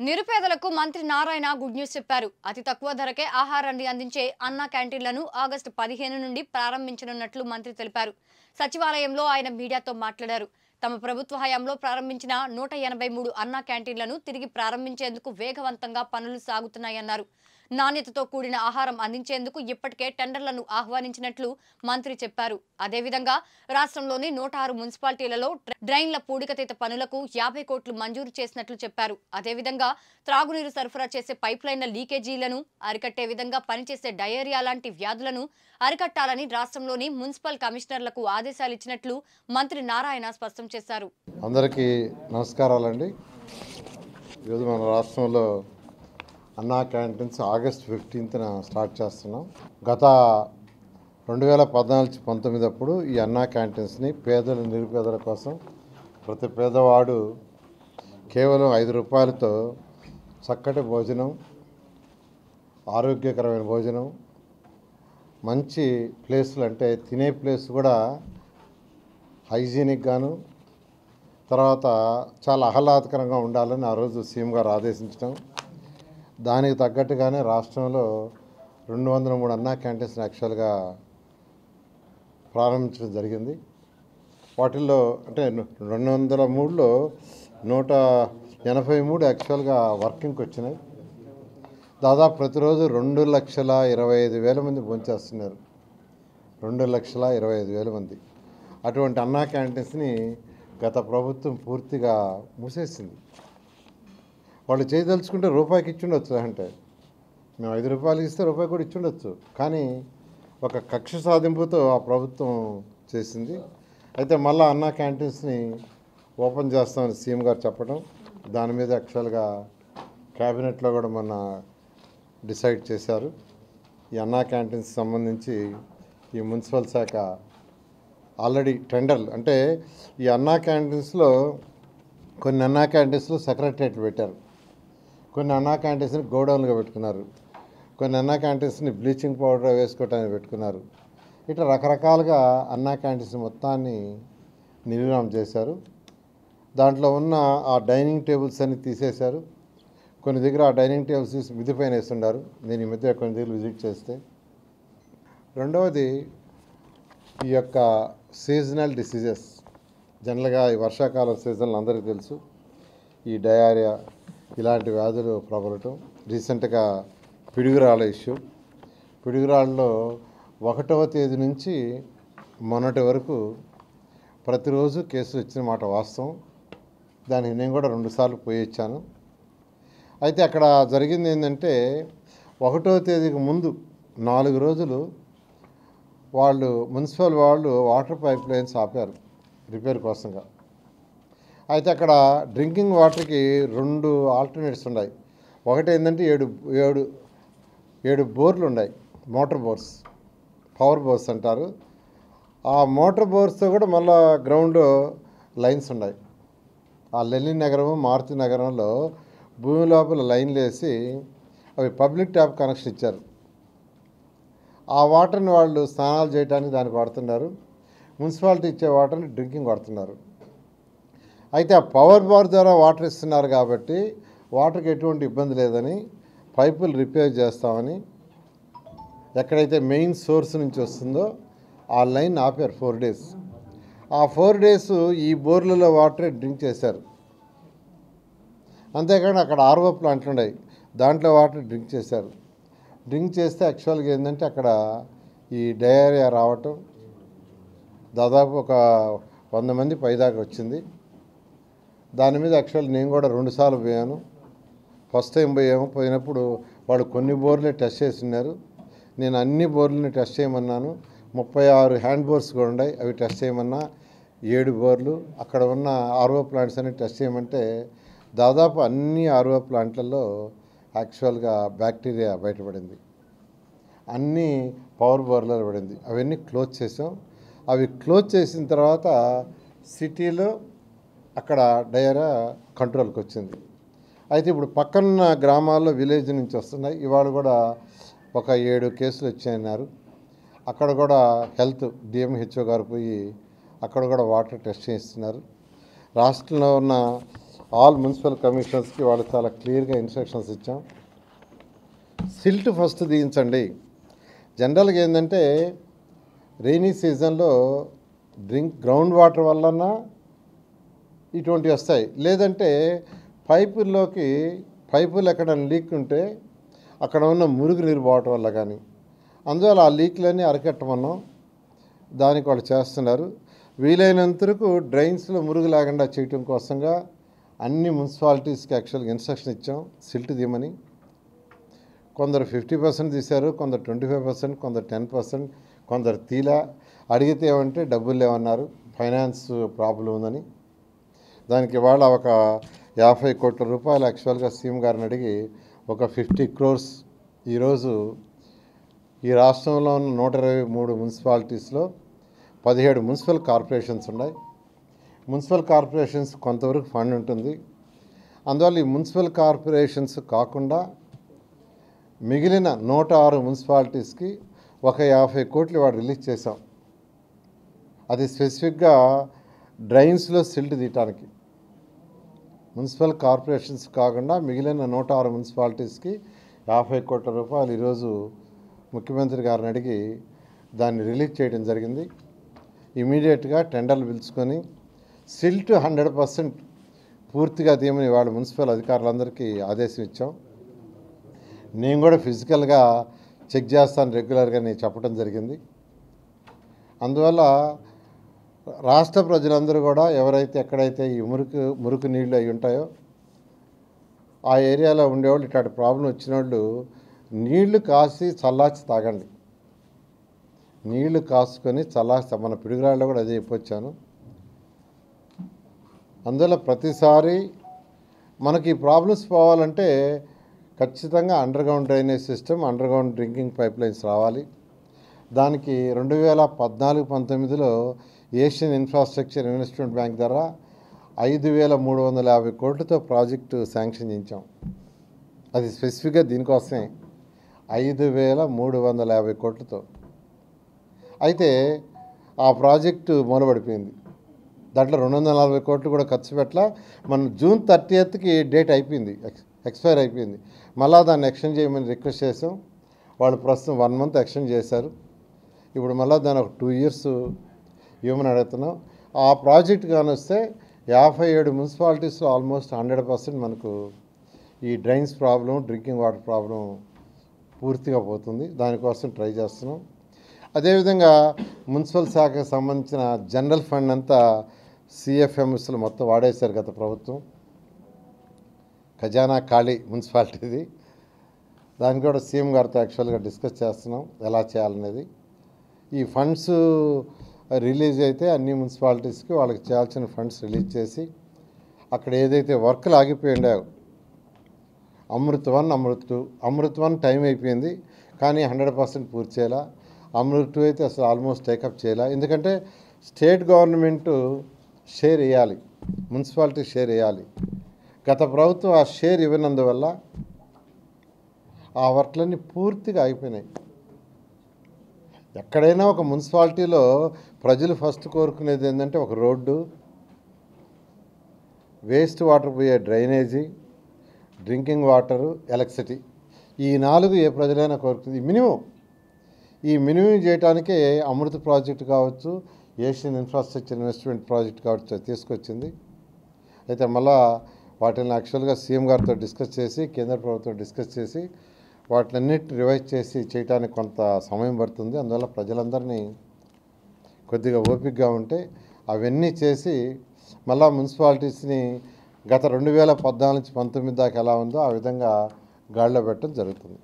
నిరుపేదలకు మంత్రి Narayana good news చెప్పారు. అతి తక్కువ ధరకే ఆహారాన్ని అందించే అన్న క్యాంటీన్లను ఆగస్టు 15 నుండి ప్రారంభించనున్నట్లు మంత్రి తెలిపారు. సచివాలయంలో ఆయన మీడియాతో మాట్లాడారు. తమ ప్రభుత్వ హయాంలో ప్రారంభించిన 183 అన్న క్యాంటీన్లను తిరిగి ప్రారంభించేందుకు వేగవంతంగా పనులు సాగుతున్నాయన్నారు. నాణ్యతతో కూడిన ఆహారం అందించేందుకు ఇప్పటికే టెండర్లను ఆహ్వానించినట్లు మంత్రి చెప్పారు. అదేవిధంగా రాష్ట్రంలోని 106 మున్సిపాలిటీలలో డ్రైన్ల పూడికతీత పనులకు 50 కోట్లు మంజూరు చేసినట్లు చెప్పారు. అదేవిధంగా త్రాగునీరు సరఫరా చేసే పైప్లైన్ల లీకేజీలను అరికట్టే విధంగా పనిచేసే డయేరియా లాంటి వ్యాధులను అరికట్టాలని రాష్ట్రంలోని మున్సిపల్ కమిషనర్లకు ఆదేశాలు ఇచ్చినట్లు మంత్రి నారాయణ స్పష్టం చేశారు. అందరికీ నమస్కారాలండి. ఈరోజు మన రాష్ట్రంలో అన్నా క్యాంటీన్స్ ఆగస్ట్ 15న స్టార్ట్ చేస్తున్నాం. గత 2014-19 అప్పుడు ఈ అన్నా క్యాంటీన్స్ని పేదలు నిరుపేదల కోసం ప్రతి పేదవాడు కేవలం 5 రూపాయలతో చక్కటి భోజనం, ఆరోగ్యకరమైన భోజనం, మంచి ప్లేసులు అంటే తినే ప్లేస్ కూడా హైజీనిక్ గాను తర్వాత చాలా ఆహ్లాదకరంగా ఉండాలని ఆ రోజు సీఎం గారు ఆదేశించడం, దానికి తగ్గట్టుగానే రాష్ట్రంలో 203 అన్నా క్యాంటీన్స్ యాక్చువల్గా ప్రారంభించడం జరిగింది. వాటిల్లో అంటే 203లో 183 యాక్చువల్గా వర్కింగ్కి వచ్చినాయి. దాదాపు ప్రతిరోజు 2,25,000 మంది భోంచేస్తున్నారు. 2,25,000 మంది. అటువంటి అన్నా క్యాంటీన్స్ని గత ప్రభుత్వం పూర్తిగా మూసేసింది. వాళ్ళు చేయదలుచుకుంటే రూపాయికి ఇచ్చిండొచ్చు, అంటే మేము 5 రూపాయలు ఇస్తే రూపాయి కూడా ఇచ్చిండొచ్చు. కానీ ఒక కక్ష సాధింపుతో ఆ ప్రభుత్వం చేసింది. అయితే మళ్ళీ అన్నా క్యాంటీన్స్ని ఓపెన్ చేస్తామని సీఎం గారు చెప్పడం, దాని మీద యాక్చువల్గా క్యాబినెట్లో కూడా మొన్న డిసైడ్ చేశారు. ఈ అన్నా క్యాంటీన్స్ సంబంధించి ఈ మున్సిపల్ శాఖ ఆల్రెడీ టెండర్లు అంటే ఈ అన్నా క్యాంటీన్స్లో కొన్ని అన్నా క్యాంటీన్స్లో సెక్రటరియట్ పెట్టారు, కొన్ని అన్నా క్యాంటీన్స్ని గోడౌన్గా పెట్టుకున్నారు, కొన్ని అన్నా క్యాంటీన్స్ని బ్లీచింగ్ పౌడర్ వేసుకోవటానికి పెట్టుకున్నారు. ఇట్లా రకరకాలుగా అన్నా క్యాంటీన్స్ మొత్తాన్ని నిర్వీర్యం చేశారు. దాంట్లో ఉన్న ఆ డైనింగ్ టేబుల్స్ అన్ని తీసేశారు. కొన్ని దగ్గర ఆ డైనింగ్ టేబుల్స్ తీసి మిద్ది పైన వేస్తున్నారు. నేను ఈ మధ్య కొన్ని దగ్గర విజిట్ చేస్తే. రెండవది ఈ యొక్క సీజనల్ డిసీజెస్, జనరల్గా ఈ వర్షాకాలం సీజన్లు అందరికీ తెలుసు, ఈ డయేరియా ఇలాంటి వ్యాధులు ప్రబలటం. రీసెంట్గా పిడుగురాళ్ళ ఇష్యూ, పిడుగురాళ్ళలో 1వ తేదీ నుంచి మొన్నటి వరకు ప్రతిరోజు కేసులు వచ్చిన మాట వాస్తవం. దానికి నేను కూడా 2 సార్లు పోయి వచ్చాను. అయితే అక్కడ జరిగింది ఏంటంటే 1వ తేదీకి ముందు 4 రోజులు వాళ్ళు మున్సిపల్ వాళ్ళు వాటర్ పైప్ లైన్స్ ఆపారు రిపేర్ కోసంగా. అయితే అక్కడ డ్రింకింగ్ వాటర్కి 2 ఆల్టర్నేట్స్ ఉన్నాయి. ఒకటి ఏంటంటే 7 బోర్లు ఉన్నాయి, మోటార్ బోర్స్, పవర్ బోర్స్ అంటారు. ఆ మోటార్ బోర్స్తో కూడా మళ్ళీ గ్రౌండ్ లైన్స్ ఉన్నాయి. ఆ లెనిన్ నగరం, మారుతి నగరంలో భూమి లోపల లైన్లు వేసి అవి పబ్లిక్ ట్యాప్ కనెక్షన్ ఇచ్చారు. ఆ వాటర్ని వాళ్ళు స్నానాలు చేయడానికి దానికి వాడుతున్నారు. మున్సిపాలిటీ ఇచ్చే వాటర్ని డ్రింకింగ్ వాడుతున్నారు. అయితే ఆ పవర్ బార్ ద్వారా వాటర్ ఇస్తున్నారు కాబట్టి వాటర్కి ఎటువంటి ఇబ్బంది లేదని పైపులు రిపేర్ చేస్తామని ఎక్కడైతే మెయిన్ సోర్స్ నుంచి వస్తుందో ఆ లైన్ ఆపారు 4 days. ఆ 4 days ఈ బోర్లలో వాటరే డ్రింక్ చేశారు. అంతేకాని అక్కడ ఆర్ఓ ప్లాంట్లు ఉన్నాయి, దాంట్లో వాటర్ డ్రింక్ చేశారు. డ్రింక్ చేస్తే యాక్చువల్గా ఏంటంటే అక్కడ ఈ డయేరియా రావటం, దాదాపు ఒక 100 మంది పైదాకా వచ్చింది. దాని మీద యాక్చువల్ నేను కూడా 2 సార్లు పోయాను. ఫస్ట్ టైం పోయినప్పుడు వాళ్ళు కొన్ని బోర్లే టెస్ట్ చేస్తున్నారు. నేను అన్ని బోర్లని టెస్ట్ చేయమన్నాను. 36 హ్యాండ్ బోర్స్ కూడా ఉన్నాయి, అవి టెస్ట్ చేయమన్నా. 7 బోర్లు అక్కడ ఉన్న ఆర్ఓ ప్లాంట్స్ అన్ని టెస్ట్ చేయమంటే దాదాపు అన్ని ఆర్ఓ ప్లాంట్లలో యాక్చువల్గా బ్యాక్టీరియా బయటపడింది. అన్నీ పవర్ బోర్లలో పడింది. అవన్నీ క్లోజ్ చేసాం. అవి క్లోజ్ చేసిన తర్వాత సిటీలో అక్కడ డయేరియా కంట్రోల్కి వచ్చింది. అయితే ఇప్పుడు పక్కన గ్రామాల్లో విలేజ్ నుంచి వస్తున్నాయి. ఇవాళ కూడా ఒక 7 కేసులు వచ్చాయన్నారు. అక్కడ కూడా హెల్త్ డిఎంహెచ్ఓ గారు పోయి అక్కడ కూడా వాటర్ టెస్ట్ చేస్తున్నారు. రాష్ట్రంలో ఉన్న ఆల్ మున్సిపల్ కమిషనర్స్కి వాళ్ళు చాలా క్లియర్గా ఇన్స్ట్రక్షన్స్ ఇచ్చాం. సిల్ట్ ఫస్ట్ దించండి. జనరల్గా ఏంటంటే రెయినీ సీజన్లో గ్రౌండ్ వాటర్ వలన ఇటువంటివి వస్తాయి. లేదంటే పైపులు ఎక్కడ లీక్ ఉంటే అక్కడ ఉన్న మురుగు నీరు పోవటం వల్ల కానీ, అందువల్ల ఆ లీక్లన్నీ అరికట్టమన్నాం. దానికి వాళ్ళు చేస్తున్నారు. వీలైనంతరకు డ్రైన్స్లో మురుగు లేకుండా చేయటం కోసంగా అన్ని మున్సిపాలిటీస్కి యాక్చువల్గా ఇన్స్ట్రక్షన్ ఇచ్చాం సిల్ట్ తీయమని. కొందరు 50% తీశారు, కొందరు 25%, కొందరు 10%, కొందరు తీలా. అడిగితే ఏమంటే డబ్బులు లేవన్నారు, ఫైనాన్స్ ప్రాబ్లం ఉందని. దానికి ఇవాళ ఒక 50 కోట్ల రూపాయలు యాక్చువల్గా సీఎం గారిని అడిగి ఒక 50 crores ఈరోజు ఈ రాష్ట్రంలో ఉన్న 123 మున్సిపాలిటీస్లో 17 మున్సిపల్ కార్పొరేషన్స్ ఉన్నాయి. మున్సిపల్ కార్పొరేషన్స్ కొంతవరకు ఫండ్ ఉంటుంది. అందువల్ల ఈ మున్సిపల్ కార్పొరేషన్స్ కాకుండా మిగిలిన 106 మున్సిపాలిటీస్కి ఒక 50 కోట్లు వాడు రిలీజ్ చేశాం. అది స్పెసిఫిక్గా డ్రైన్స్లో సిల్ట్ తీయటానికి. మున్సిపల్ కార్పొరేషన్స్ కాకుండా మిగిలిన 106 మున్సిపాలిటీస్కి 50 కోట్ల రూపాయలు ఈరోజు ముఖ్యమంత్రి గారిని అడిగి దాన్ని రిలీజ్ చేయడం జరిగింది. ఇమీడియట్గా టెండర్లు పిలుచుకొని సిల్ట్ 100% పూర్తిగా తీయమని వాళ్ళ మున్సిపల్ అధికారులందరికీ ఆదేశం ఇచ్చాం. నేను కూడా ఫిజికల్గా చెక్ చేస్తాను రెగ్యులర్గా నేను చెప్పడం జరిగింది. అందువల్ల రాష్ట్ర ప్రజలందరూ కూడా ఎవరైతే ఎక్కడైతే ఈ మురికి నీళ్ళు అవి ఉంటాయో ఆ ఏరియాలో ఉండేవాళ్ళు ఇట్లాంటి ప్రాబ్లం వచ్చిన వాళ్ళు నీళ్లు కాసి చల్లార్చి తాగండి. నీళ్లు కాసుకొని చల్లార్చి, మన పిడుగురాళ్ళలో కూడా అదే చెప్పొచ్చాను. అందువల్ల ప్రతిసారి మనకి ఈ ప్రాబ్లమ్స్ పోవాలంటే ఖచ్చితంగా underground drainage system, underground drinking pipe lines రావాలి. దానికి 2014-19లో ఏషియన్ ఇన్ఫ్రాస్ట్రక్చర్ ఇన్వెస్ట్మెంట్ బ్యాంక్ ద్వారా 5,350 కోట్లతో ప్రాజెక్టు శాంక్షన్ చేయించాం. అది స్పెసిఫిక్గా దీనికోసమే 5,350 కోట్లతో. అయితే ఆ ప్రాజెక్టు మూలబడిపోయింది. దాంట్లో 240 కోట్లు కూడా ఖర్చు పెట్టలా. మనం June 30కి డేట్ అయిపోయింది, ఎక్స్పైర్ అయిపోయింది. మళ్ళా దాన్ని ఎక్స్టెండ్ చేయమని రిక్వెస్ట్ చేసాం. వాళ్ళు ప్రస్తుతం 1 month ఎక్స్టెండ్ చేశారు. ఇప్పుడు మళ్ళీ దాన్ని ఒక 2 years ఇవ్వమని అడుగుతున్నాం. ఆ ప్రాజెక్ట్ కానీ వస్తే 57 మున్సిపాలిటీస్లో ఆల్మోస్ట్ 100% మనకు ఈ drains problem, drinking water problem పూర్తిగా పోతుంది. దానికోసం ట్రై చేస్తున్నాం. అదేవిధంగా మున్సిపల్ శాఖకు సంబంధించిన జనరల్ ఫండ్ అంతా CFMSలు మొత్తం వాడేశారు గత ప్రభుత్వం. ఖజానా ఖాళీ మున్సిపాలిటీది. దానికి కూడా సీఎం గారితో యాక్చువల్గా డిస్కస్ చేస్తున్నాం ఎలా చేయాలనేది. ఈ ఫండ్స్ రిలీజ్ అయితే అన్ని మున్సిపాలిటీస్కి వాళ్ళకి చేయాల్సిన ఫండ్స్ రిలీజ్ చేసి అక్కడ ఏదైతే వర్క్లు ఆగిపోయి ఉండేవో అమృత్ 1, అమృత్ 1 టైం అయిపోయింది కానీ 100% పూర్తి చేయాల. అమృత్ 2 అయితే అసలు ఆల్మోస్ట్ టేకప్ చేయాల. ఎందుకంటే స్టేట్ గవర్నమెంట్ షేర్ వేయాలి, మున్సిపాలిటీ షేర్ వేయాలి. గత ప్రభుత్వం ఆ షేర్ ఇవ్వనందువల్ల ఆ వర్క్లన్నీ పూర్తిగా అయిపోయినాయి. ఎక్కడైనా ఒక మున్సిపాలిటీలో ప్రజలు ఫస్ట్ కోరుకునేది ఏంటంటే ఒక రోడ్డు, వేస్ట్ వాటర్ పోయే డ్రైనేజీ, డ్రింకింగ్ వాటరు, ఎలక్ట్రిసిటీ. ఈ 4 ఏ ప్రజలైనా కోరుకుంది. ఈ మినిమం చేయడానికే అమృత ప్రాజెక్టు కావచ్చు, ఏషియన్ ఇన్ఫ్రాస్ట్రక్చర్ ఇన్వెస్ట్మెంట్ ప్రాజెక్ట్ కావచ్చు తీసుకొచ్చింది. అయితే మళ్ళా వాటిని యాక్చువల్గా సీఎం గారితో డిస్కస్ చేసి, కేంద్ర ప్రభుత్వం డిస్కస్ చేసి వాటినన్నిటి రివైజ్ చేసి చేయడానికి కొంత సమయం పడుతుంది. అందువల్ల ప్రజలందరినీ కొద్దిగా ఓపికగా ఉంటే అవన్నీ చేసి మళ్ళా మున్సిపాలిటీస్ని గత 2014-19 దాకా ఎలా ఉందో ఆ విధంగా గాడిలో పెట్టడం జరుగుతుంది.